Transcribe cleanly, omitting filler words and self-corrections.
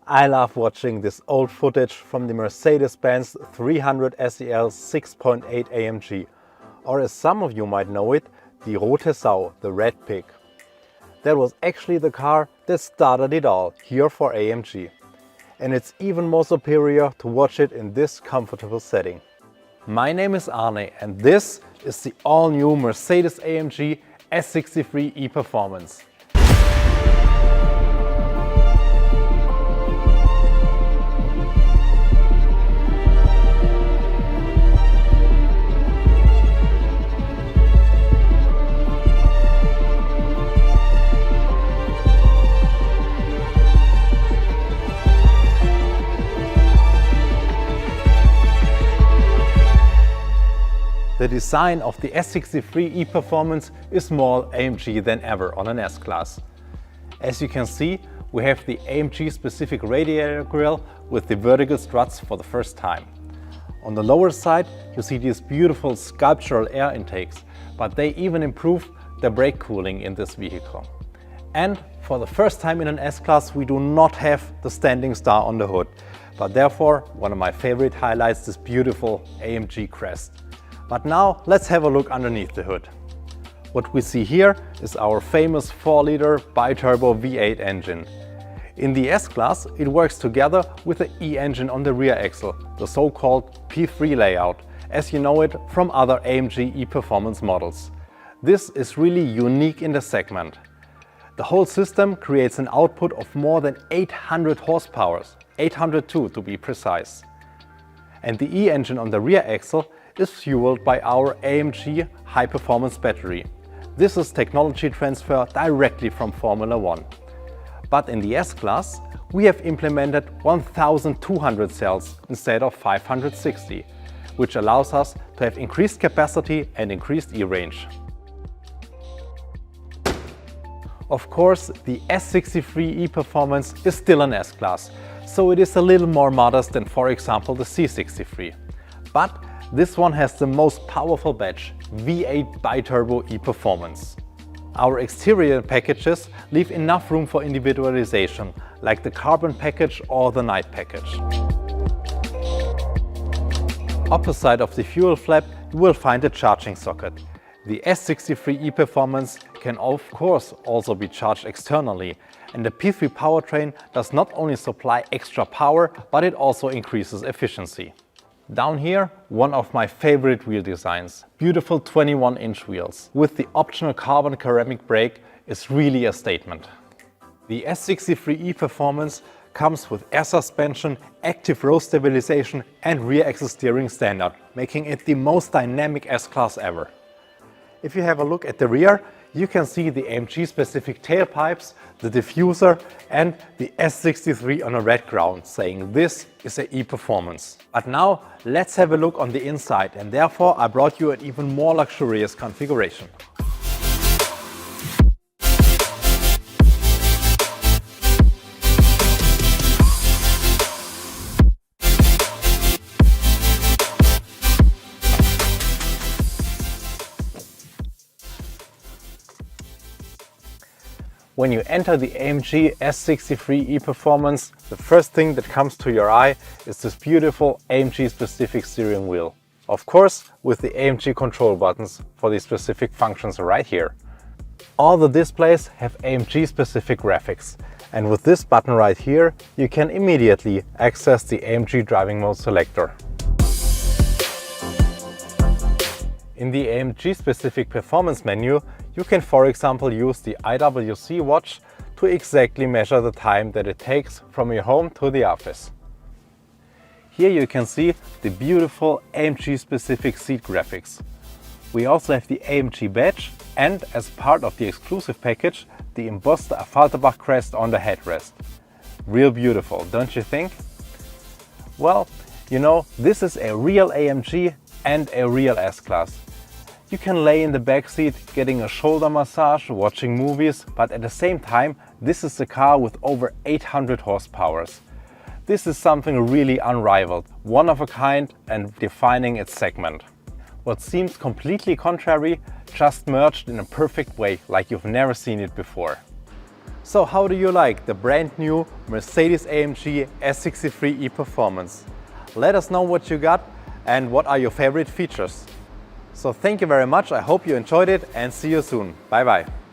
I love watching this old footage from the Mercedes-Benz 300 SEL 6.8 AMG, or as some of you might know it, the rote Sau, the red pig. That was actually the car that started it all here for AMG. And it's even more superior to watch it in this comfortable setting. My name is Arne and this is the all-new Mercedes-AMG S63 E-Performance. The design of the S63 E-Performance is more AMG than ever on an S-Class. As you can see, we have the AMG-specific radiator grille with the vertical struts for the first time. On the lower side, you see these beautiful sculptural air intakes, but they even improve the brake cooling in this vehicle. And for the first time in an S-Class, we do not have the standing star on the hood, but therefore, one of my favorite highlights, this beautiful AMG crest. But now let's have a look underneath the hood. What we see here is our famous 4-liter bi-turbo V8 engine. In the S-Class, it works together with the E-engine on the rear axle, the so-called P3 layout, as you know it from other AMG E-Performance models. This is really unique in the segment. The whole system creates an output of more than 800 horsepower, 802 to be precise. And the E-engine on the rear axle is fueled by our AMG high-performance battery. This is technology transfer directly from Formula 1. But in the S-Class, we have implemented 1200 cells instead of 560, which allows us to have increased capacity and increased E-range. Of course, the S63 E-Performance is still an S-Class, so it is a little more modest than, for example, the C63. But this one has the most powerful badge, V8 bi-turbo E-Performance. Our exterior packages leave enough room for individualization, like the carbon package or the night package. Opposite of the fuel flap, you will find a charging socket. The S63 E-Performance can of course also be charged externally, and the P3 powertrain does not only supply extra power, but it also increases efficiency. Down here, one of my favorite wheel designs, beautiful 21-inch wheels with the optional carbon ceramic brake is really a statement. The S63 E-Performance comes with air suspension, active row stabilization and rear axle steering standard, making it the most dynamic S-Class ever. If you have a look at the rear, you can see the AMG-specific tailpipes, the diffuser and the S63 on a red ground, saying this is an E-Performance. But now let's have a look on the inside, and therefore I brought you an even more luxurious configuration. When you enter the AMG S63 E-Performance, the first thing that comes to your eye is this beautiful AMG-specific steering wheel. Of course, with the AMG control buttons for the specific functions right here. All the displays have AMG-specific graphics, and with this button right here, you can immediately access the AMG driving mode selector. In the AMG-specific performance menu, you can, for example, use the IWC watch to exactly measure the time that it takes from your home to the office. Here you can see the beautiful AMG-specific seat graphics. We also have the AMG badge and, as part of the exclusive package, the embossed Affalterbach crest on the headrest. Real beautiful, don't you think? Well, you know, this is a real AMG and a real S-Class. You can lay in the backseat getting a shoulder massage, watching movies, but at the same time, this is a car with over 800 horsepower. This is something really unrivaled, one of a kind and defining its segment. What seems completely contrary just merged in a perfect way, like you've never seen it before. So how do you like the brand new Mercedes-AMG S63 E-Performance? Let us know what you got and what are your favorite features. So thank you very much, I hope you enjoyed it and see you soon. Bye bye.